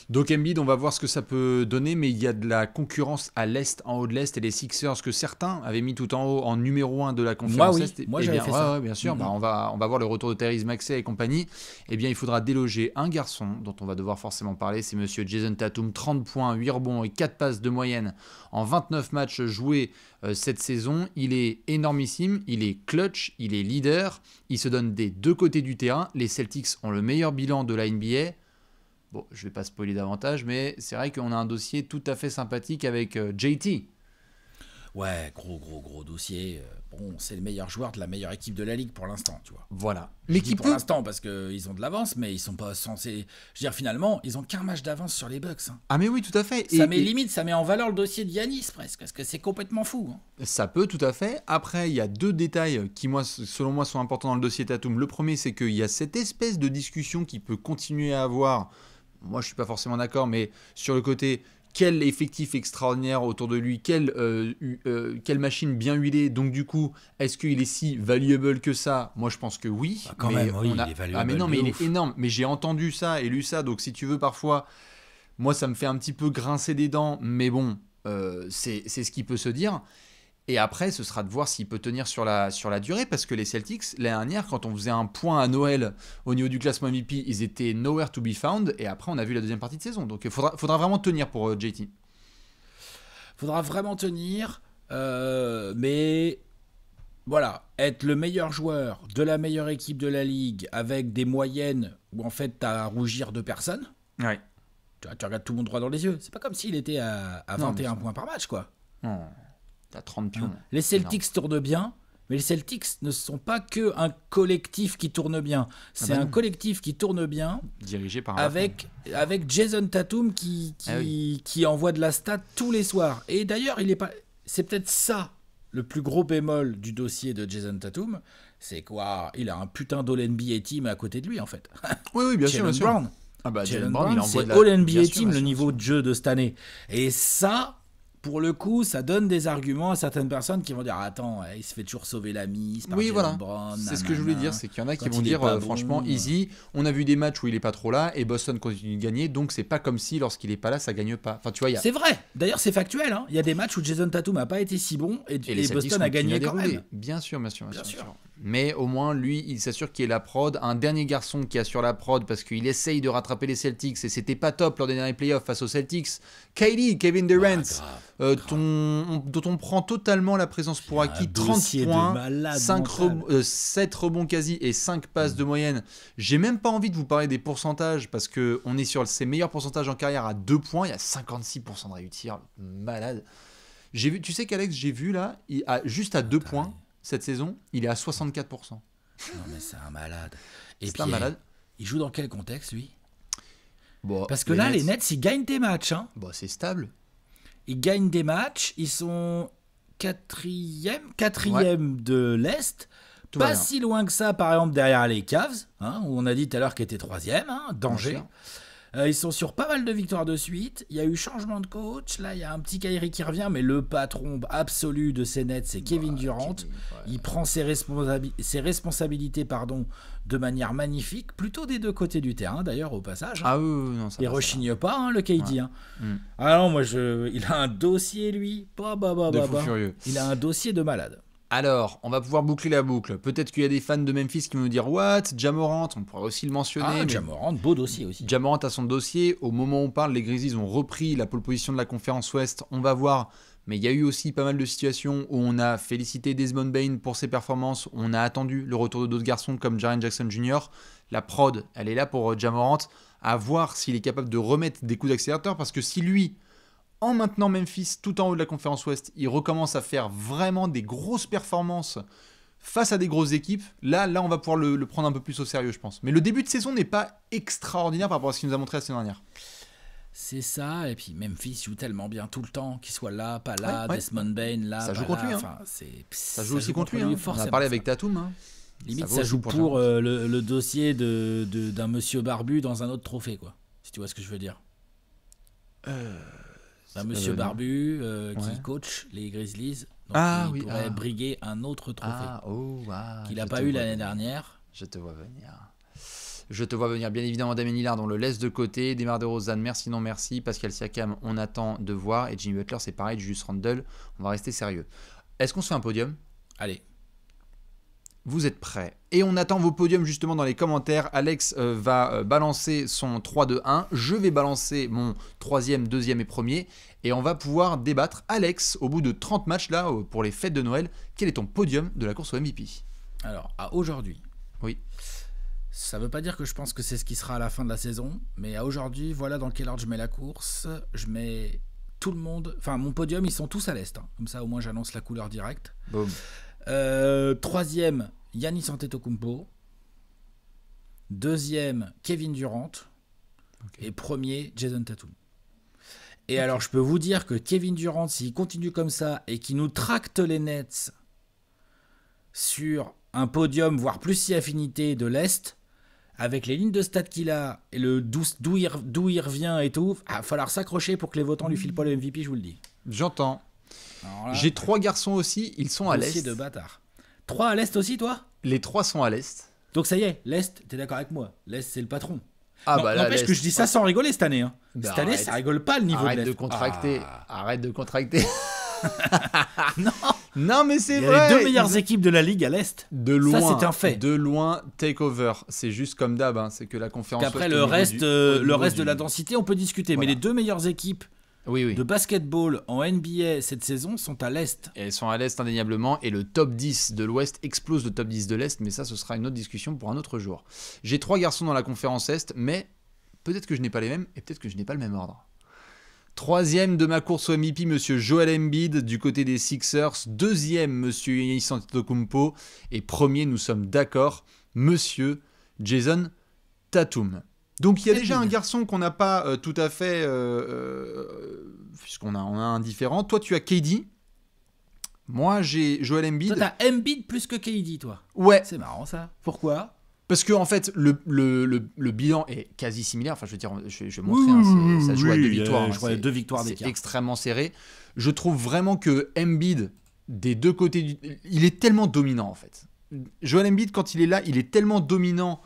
Donc Embiid, on va voir ce que ça peut donner, mais il y a de la concurrence à l'Est, en haut de l'Est, et les Sixers que certains avaient mis tout en haut en numéro 1 de la conférence Est. Moi j'avais fait ça. Bien sûr, on va voir le retour de Tyrese Maxey et compagnie. Eh bien, il faudra déloger un garçon dont on va devoir forcément parler, c'est monsieur Jason Tatum, 30 points, 8 rebonds et 4 passes de moyenne en 29 matchs joués cette saison. Il est énormissime, il est clutch, il est leader, il se donne des deux côtés du terrain. Les Celtics ont le meilleur bilan de la NBA. Bon, je ne vais pas spoiler davantage, mais c'est vrai qu'on a un dossier tout à fait sympathique avec JT. Ouais, gros dossier. Bon, c'est le meilleur joueur de la meilleure équipe de la ligue pour l'instant, tu vois. Voilà. Mais qui pour l'instant, parce qu'ils ont de l'avance, mais ils sont pas censés... Je veux dire, finalement, ils ont qu'un match d'avance sur les Bucks. Hein. Ah mais oui, tout à fait. Ça met en valeur le dossier de Giannis, presque, parce que c'est complètement fou. Hein. Ça peut, tout à fait. Après, il y a 2 détails qui, selon moi, sont importants dans le dossier Tatum. Le premier, c'est qu'il y a cette espèce de discussion qui peut continuer à avoir... Moi, je ne suis pas forcément d'accord, mais sur le côté, quel effectif extraordinaire autour de lui, quelle machine bien huilée. Donc, du coup, est-ce qu'il est si valuable que ça ? Moi, je pense que oui. Bah, quand même, oui, il est valuable. Ah, mais non, mais il est énorme. Mais j'ai entendu ça et lu ça. Donc, si tu veux, parfois, moi, ça me fait un petit peu grincer des dents. Mais bon, c'est ce qui peut se dire. Et après, ce sera de voir s'il peut tenir sur la durée, parce que les Celtics, l'année dernière, quand on faisait un point à Noël au niveau du classement MVP, ils étaient nowhere to be found, et après on a vu la deuxième partie de saison. Donc il faudra vraiment tenir pour JT. Faudra vraiment tenir, mais voilà, être le meilleur joueur de la meilleure équipe de la ligue, avec des moyennes où en fait t'as à rougir de personne. Ouais. Tu regardes tout le monde droit dans les yeux. C'est pas comme s'il était à 21 points par match, quoi. Non. T'as 30 pions. Les Celtics tournent bien, mais les Celtics ne sont pas qu'un collectif qui tourne bien. C'est un collectif qui tourne bien, dirigé par avec Jason Tatum qui envoie de la stat tous les soirs. Et d'ailleurs, c'est peut-être ça le plus gros bémol du dossier de Jason Tatum, c'est quoi ? Il a un putain d'All-NBA team à côté de lui, en fait. Oui, bien sûr. Brown. Ah bah, Jalen Brown, c'est All-NBA team, le niveau de jeu de cette année. Et ça... pour le coup, ça donne des arguments à certaines personnes qui vont dire attends, il se fait toujours sauver la mise par Jaylen Brown. C'est ce que je voulais dire, c'est qu'il y en a qui vont dire franchement easy, on a vu des matchs où il est pas trop là et Boston continue de gagner, donc c'est pas comme si lorsqu'il est pas là ça gagne pas. Enfin tu vois, c'est vrai. D'ailleurs c'est factuel, hein. Il y a des matchs où Jason Tatum a pas été si bon et Boston a gagné quand même. Bien sûr. Mais au moins lui il s'assure qu'il est la prod, un dernier garçon qui assure la prod parce qu'il essaye de rattraper les Celtics et c'était pas top lors des derniers playoffs face aux Celtics. Kevin Durant, dont on prend totalement la présence pour acquis, 30 points, 7 rebonds quasi et 5 passes de moyenne. J'ai même pas envie de vous parler des pourcentages parce qu'on est sur ses meilleurs pourcentages en carrière à 2 points, il y a 56% de réussite, malade. Tu sais qu'Alex, j'ai vu là, juste à 2 points cette saison, il est à 64%. Non mais c'est un malade. Et c'est un malade. Il joue dans quel contexte lui? Parce que là, les Nets, ils gagnent des matchs. Hein. C'est stable. Ils gagnent des matchs. Ils sont quatrième de l'Est. Pas si loin que ça, par exemple, derrière les Cavs, hein, où on a dit tout à l'heure qu'ils étaient 3e. Hein, danger. Ils sont sur pas mal de victoires de suite. Il y a eu changement de coach. Là, il y a un petit Kyrie qui revient. Mais le patron absolu de ces Nets, c'est Kevin Durant. Il prend ses responsabilités de manière magnifique. Plutôt des deux côtés du terrain, d'ailleurs, au passage. Ah oui, non, ça il rechigne pas, hein, le KD. Hein. Ah non, il a un dossier, lui. De fou furieux. Il a un dossier de malade. Alors, on va pouvoir boucler la boucle. Peut-être qu'il y a des fans de Memphis qui vont nous dire « What ? Ja Morant ?» On pourrait aussi le mentionner. Ja Morant, beau dossier aussi. Ja Morant a son dossier. Au moment où on parle, les Grizzlies ont repris la pole position de la conférence Ouest. On va voir. Mais il y a eu aussi pas mal de situations où on a félicité Desmond Bane pour ses performances. On a attendu le retour de d'autres garçons comme Jaren Jackson Jr. La prod, elle est là pour Ja Morant. À voir s'il est capable de remettre des coups d'accélérateur. Parce que si lui... En maintenant Memphis tout en haut de la conférence Ouest, il recommence à faire vraiment des grosses performances face à des grosses équipes. Là on va pouvoir le prendre un peu plus au sérieux, je pense. Mais le début de saison n'est pas extraordinaire par rapport à ce qu'il nous a montré la saison dernière. C'est ça, et puis Memphis joue tellement bien tout le temps, qu'il soit là, pas là, Desmond Bane là, ça joue contre lui. Hein. Ça joue aussi contre lui. Hein. On a parlé avec Tatum. Hein. Limite, ça joue pour le dossier d'un monsieur barbu dans un autre trophée, quoi. Si tu vois ce que je veux dire. Un monsieur barbu qui coach les Grizzlies, donc il pourrait briguer un autre trophée qu'il n'a pas eu l'année dernière. Je te vois venir, bien évidemment. Damien Lillard, on le laisse de côté. DeMar DeRozan, merci, non merci. Pascal Siakam, on attend de voir. Et Jimmy Butler, c'est pareil. Julius Randle, on va rester sérieux. Est-ce qu'on se fait un podium ? Allez. Vous êtes prêts? Et on attend vos podiums justement dans les commentaires. Alex va balancer son 3-2-1. Je vais balancer mon 3e, 2e et 1er. Et on va pouvoir débattre. Alex, au bout de 30 matchs là, pour les fêtes de Noël, quel est ton podium de la course au MVP? Alors, à aujourd'hui. Oui. Ça veut pas dire que je pense que c'est ce qui sera à la fin de la saison. Mais à aujourd'hui, voilà dans quel ordre je mets la course. Je mets tout le monde... Enfin, mon podium, ils sont tous à l'Est. Hein. Comme ça, au moins, j'annonce la couleur directe. Boum. 3e, Giannis Antetokounmpo. 2e, Kevin Durant. Okay. Et 1er, Jason Tatum. Et alors, je peux vous dire que Kevin Durant, s'il continue comme ça et qu'il nous tracte les Nets sur un podium, voire plus si affinité de l'Est, avec les lignes de stats qu'il a et d'où il revient et tout, il va falloir s'accrocher pour que les votants lui filent pas le MVP, je vous le dis. J'entends. Là, j'ai 3 garçons aussi, ils sont à l'Est. De bâtard. 3 à l'Est aussi, toi? Les 3 sont à l'Est. Donc ça y est, l'Est, t'es d'accord avec moi? L'Est, c'est le patron. Ah, bah n'empêche que je dis ça sans rigoler cette année. Hein. Cette année, ça rigole pas le niveau de l'Est. Arrête de contracter. Non. Non, mais c'est vrai. Il y a les 2 meilleures équipes de la ligue à l'Est. De loin. Ça, c'est un fait. De loin, takeover. C'est juste comme d'hab. Hein. C'est que la conférence. Qu'après, le reste de la densité, on peut discuter. Voilà. Mais les 2 meilleures équipes de basketball en NBA cette saison sont à l'Est. Et elles sont à l'Est indéniablement. Et le top 10 de l'Ouest explose le top 10 de l'Est. Mais ça, ce sera une autre discussion pour un autre jour. J'ai 3 garçons dans la conférence Est. Mais peut-être que je n'ai pas les mêmes. Et peut-être que je n'ai pas le même ordre. 3e de ma course au MVP, monsieur Joel Embiid du côté des Sixers. 2e, monsieur Giannis Antetokounmpo. Et 1er, nous sommes d'accord, monsieur Jason Tatum. Donc il y a déjà un garçon qu'on n'a pas tout à fait, puisqu'on a un différent. Toi, tu as KD. Moi, j'ai Joel Embiid. Toi, t'as Embiid plus que KD, toi. Ouais. C'est marrant, ça. Pourquoi ? Parce que en fait, le bilan est quasi similaire. Enfin, je veux dire, je vais montrer, ça joue à 2 victoires. Je crois qu'il y a 2 victoires d'écart. C'est extrêmement serré. Je trouve vraiment que Embiid, des deux côtés, il est tellement dominant en fait. Joel Embiid, quand il est là, il est tellement dominant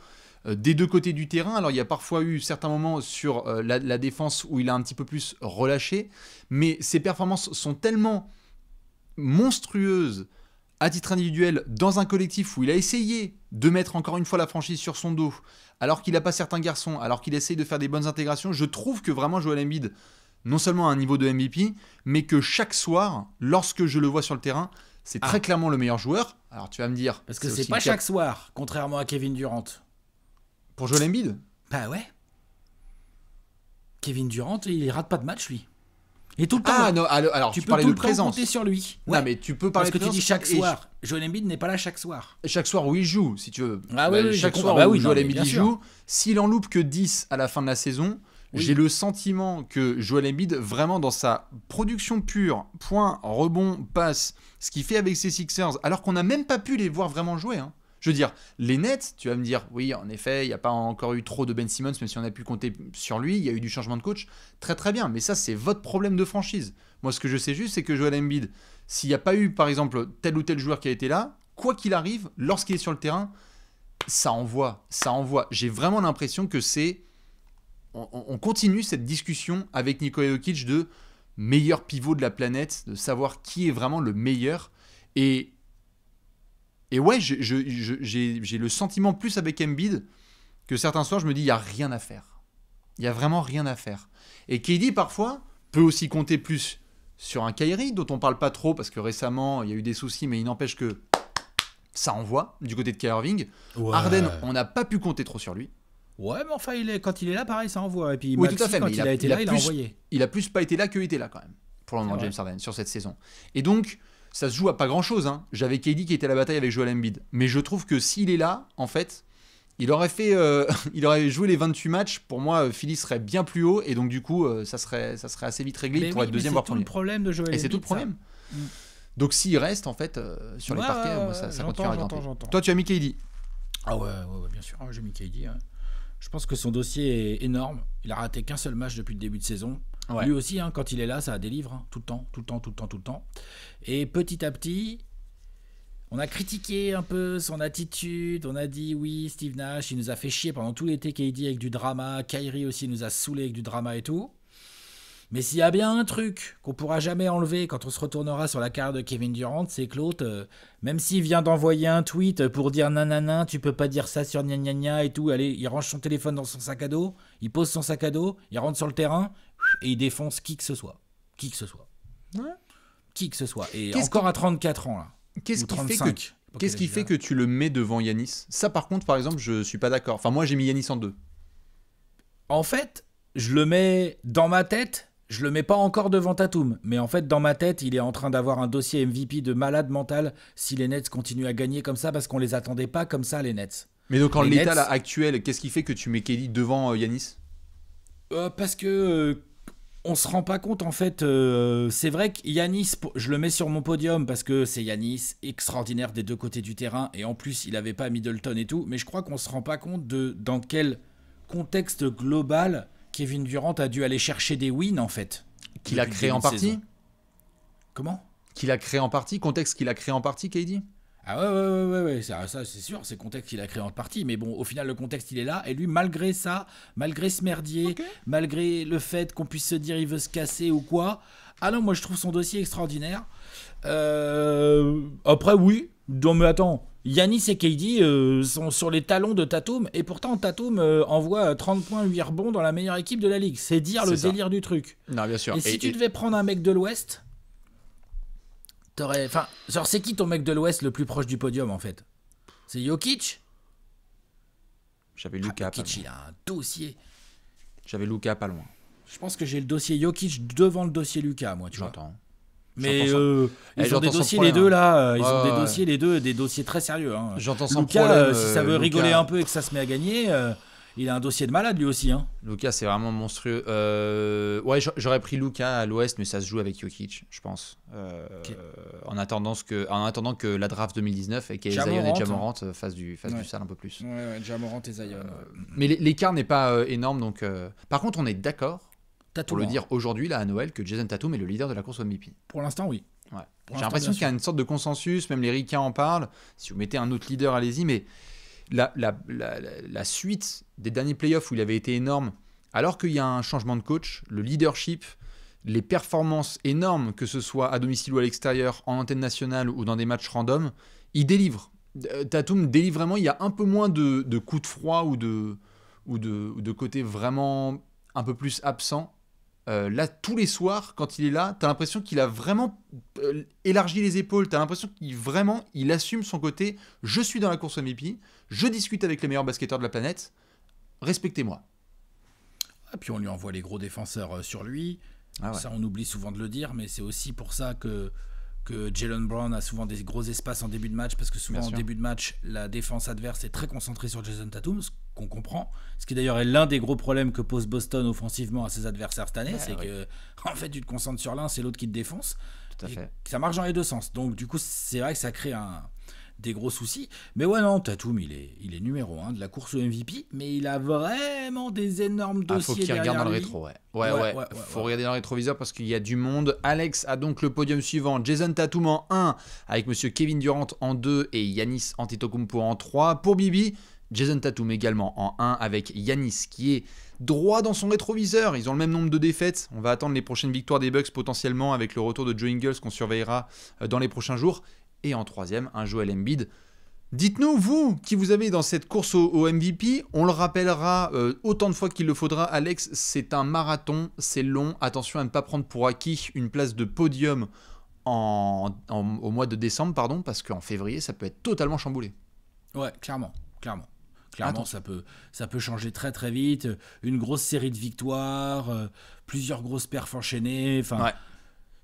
des deux côtés du terrain. Alors, il y a parfois eu certains moments sur la défense où il a un petit peu plus relâché, mais ses performances sont tellement monstrueuses à titre individuel dans un collectif où il a essayé de mettre encore une fois la franchise sur son dos, alors qu'il n'a pas certains garçons, alors qu'il essaye de faire des bonnes intégrations. Je trouve que vraiment Joel Embiid, non seulement à un niveau de MVP, mais que chaque soir, lorsque je le vois sur le terrain, c'est très clairement le meilleur joueur. Alors tu vas me dire... Parce que c'est pas chaque soir, contrairement à Kevin Durant. Pour Joel Embiid ? Bah ouais. Kevin Durant, il rate pas de match, lui. Et tout le temps. Ah non, alors tu parlais de présence. Tu peux compter sur lui. Ouais. Non, mais tu peux parler de présence. Parce que tu dis chaque soir. Joel Embiid n'est pas là chaque soir. Chaque soir où il joue, si tu veux. Ah oui, chaque soir où Joel Embiid joue. S'il en loupe que 10 à la fin de la saison, j'ai le sentiment que Joel Embiid, vraiment dans sa production pure, point, rebond, passe, ce qu'il fait avec ses Sixers, alors qu'on n'a même pas pu les voir vraiment jouer, hein. Je veux dire, les Nets, tu vas me dire, oui, en effet, il n'y a pas encore eu trop de Ben Simmons, même si on a pu compter sur lui, il y a eu du changement de coach, très très bien, mais ça, c'est votre problème de franchise. Moi, ce que je sais juste, c'est que Joel Embiid, s'il n'y a pas eu, par exemple, tel ou tel joueur qui a été là, quoi qu'il arrive, lorsqu'il est sur le terrain, ça envoie. J'ai vraiment l'impression que c'est... On continue cette discussion avec Nikola Jokic de meilleur pivot de la planète, de savoir qui est vraiment le meilleur, Et ouais, j'ai le sentiment plus avec Embiid que certains soirs, je me dis, il n'y a rien à faire. Il n'y a vraiment rien à faire. Et KD, parfois, peut aussi compter plus sur un Kyrie, dont on ne parle pas trop, parce que récemment, il y a eu des soucis, mais il n'empêche que ça envoie du côté de Kyrie Irving. Ouais. Harden, on n'a pas pu compter trop sur lui. Ouais, mais enfin, quand il est là, pareil, ça envoie. Et puis, oui, Maxi, tout à fait, quand il a été là, il a envoyé. Il a plus pas été là que était là, quand même, pour le moment, James Harden, sur cette saison. Et donc... ça se joue à pas grand chose, hein. J'avais KD qui était à la bataille avec Joel Embiid, mais je trouve que s'il est là, en fait, il aurait joué les 28 matchs. Pour moi, Philly serait bien plus haut, et donc du coup, ça serait assez vite réglé pour être deuxième voire premier. C'est tout le problème de Joel Embiid. Et c'est tout le problème. Donc s'il reste en fait sur les parquets, moi, ça continuera à grimper. Toi, tu as mis KD. Ah ouais, bien sûr, j'ai mis KD. Ouais. Je pense que son dossier est énorme. Il a raté qu'un seul match depuis le début de saison. Ouais. Lui aussi, hein, quand il est là, ça délivre, hein, tout le temps. Et petit à petit, on a critiqué un peu son attitude. On a dit, oui, Steve Nash, il nous a fait chier pendant tout l'été, KD avec du drama. Kyrie aussi nous a saoulé avec du drama et tout. Mais s'il y a bien un truc qu'on pourra jamais enlever quand on se retournera sur la carrière de Kevin Durant, c'est que l'autre, même s'il vient d'envoyer un tweet pour dire nanana, tu peux pas dire ça sur gna gna gna et tout, allez, il range son téléphone dans son sac à dos, il pose son sac à dos, il rentre sur le terrain et il défonce qui que ce soit. Ouais. Qui que ce soit. Et encore à 34 ans, là. Qu'est-ce qui fait que tu le mets devant Giannis ? Ça, par contre, par exemple, je suis pas d'accord. Enfin, moi, j'ai mis Giannis en 2. En fait, je le mets dans ma tête. Je le mets pas encore devant Tatum, mais en fait, dans ma tête, il est en train d'avoir un dossier MVP de malade mental si les Nets continuent à gagner comme ça, parce qu'on les attendait pas comme ça, les Nets. Mais donc, en l'état là, actuel, qu'est-ce qui fait que tu mets KD devant Giannis ? Parce que on se rend pas compte, en fait. C'est vrai que Giannis, je le mets sur mon podium parce que c'est Giannis, extraordinaire des deux côtés du terrain, et en plus, il avait pas Middleton et tout, mais je crois qu'on se rend pas compte de dans quel contexte global Kevin Durant a dû aller chercher des wins, en fait. Qu'il a créé en partie. Comment ? Qu'il a créé en partie. Contexte qu'il a créé en partie, KD. Ah ouais. Ça c'est sûr, c'est le contexte qu'il a créé en partie. Mais bon, au final, le contexte, il est là. Et lui, malgré ça, malgré ce merdier, malgré le fait qu'on puisse se dire il veut se casser ou quoi. Ah non, moi, je trouve son dossier extraordinaire. Après, oui. Non, mais attends. Giannis et KD sont sur les talons de Tatum, et pourtant Tatum envoie 30 points, 8 rebonds dans la meilleure équipe de la ligue. C'est dire le délire du truc. Non, bien sûr. Et si tu devais prendre un mec de l'Ouest, t'aurais... Enfin, genre, c'est qui ton mec de l'Ouest le plus proche du podium, en fait ? C'est Jokic ? J'avais Luka. Jokic, il a un dossier. J'avais Luka pas loin. Je pense que j'ai le dossier Jokic devant le dossier Luka, moi, tu vois. J'entends. Mais ils ont des dossiers les deux là, ils ont des dossiers les deux, des dossiers très sérieux. Hein. J'entends son Luka, problème. Si ça veut rigoler un peu et que ça se met à gagner, Il a un dossier de malade lui aussi. Hein. Luka, c'est vraiment monstrueux. Ouais, j'aurais pris Luka à l'Ouest, mais ça se joue avec Jokic, je pense. Okay. En attendant que la draft 2019 et que Zion et Ja Morant fassent du sale un peu plus. Ouais, Ja Morant et Zion. Mais l'écart n'est pas énorme, donc. Par contre, on est d'accord. Pour le dire aujourd'hui, là, à Noël, que Jason Tatum est le leader de la course au MVP. Pour l'instant, oui. Ouais. J'ai l'impression qu'il y a une sorte de consensus, même les ricains en parlent. Si vous mettez un autre leader, allez-y, mais la suite des derniers playoffs où il avait été énorme, alors qu'il y a un changement de coach, le leadership, les performances énormes, que ce soit à domicile ou à l'extérieur, en antenne nationale ou dans des matchs random, il délivre. Tatum délivre vraiment, il y a un peu moins de coups de froid ou de côté vraiment un peu plus absent. Là, tous les soirs, quand il est là, t'as l'impression qu'il a vraiment élargi les épaules. T'as l'impression qu'il assume son côté. Je suis dans la course MVP. Je discute avec les meilleurs basketteurs de la planète. Respectez-moi. Et puis on lui envoie les gros défenseurs sur lui. Ah ouais. Ça, on oublie souvent de le dire, mais c'est aussi pour ça que Jaylen Brown a souvent des gros espaces en début de match, parce que souvent en début de match, la défense adverse est très concentrée sur Jason Tatum, ce qu'on comprend. Ce qui d'ailleurs est l'un des gros problèmes que pose Boston offensivement à ses adversaires cette année, c'est que en fait tu te concentres sur l'un, c'est l'autre qui te défonce. Tout à fait. Ça marche dans les deux sens. Donc du coup, c'est vrai que ça crée des gros soucis. Mais ouais, non, Tatum, il est numéro 1 de la course au MVP, mais il a vraiment des énormes dossiers derrière lui. Faut qu'il regarde dans le rétro, ouais. Faut regarder dans le rétroviseur parce qu'il y a du monde. Alex a donc le podium suivant. Jason Tatum en 1, avec monsieur Kevin Durant en 2 et Giannis Antetokounmpo en 3. Pour Bibi, Jason Tatum également en 1 avec Giannis qui est droit dans son rétroviseur. Ils ont le même nombre de défaites. On va attendre les prochaines victoires des Bucks potentiellement avec le retour de Joe Ingles qu'on surveillera dans les prochains jours. Et en 3e, un Joel Embiid. Dites-nous, vous, qui vous avez dans cette course au MVP, on le rappellera autant de fois qu'il le faudra, Alex, c'est un marathon, c'est long, attention à ne pas prendre pour acquis une place de podium au mois de décembre, parce qu'en février, ça peut être totalement chamboulé. Ouais, clairement, ça peut changer très très vite, une grosse série de victoires, plusieurs grosses perfs enchaînées,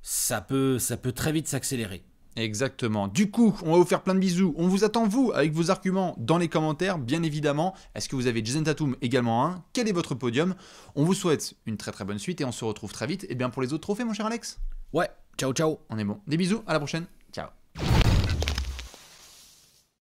ça peut très vite s'accélérer. Exactement. Du coup, on va vous faire plein de bisous. On vous attend, vous, avec vos arguments dans les commentaires, bien évidemment. Est-ce que vous avez Jason Tatum également 1 ? Quel est votre podium ? On vous souhaite une très très bonne suite et on se retrouve très vite pour les autres trophées, mon cher Alex. Ouais, ciao. On est bon. Des bisous, à la prochaine. Ciao.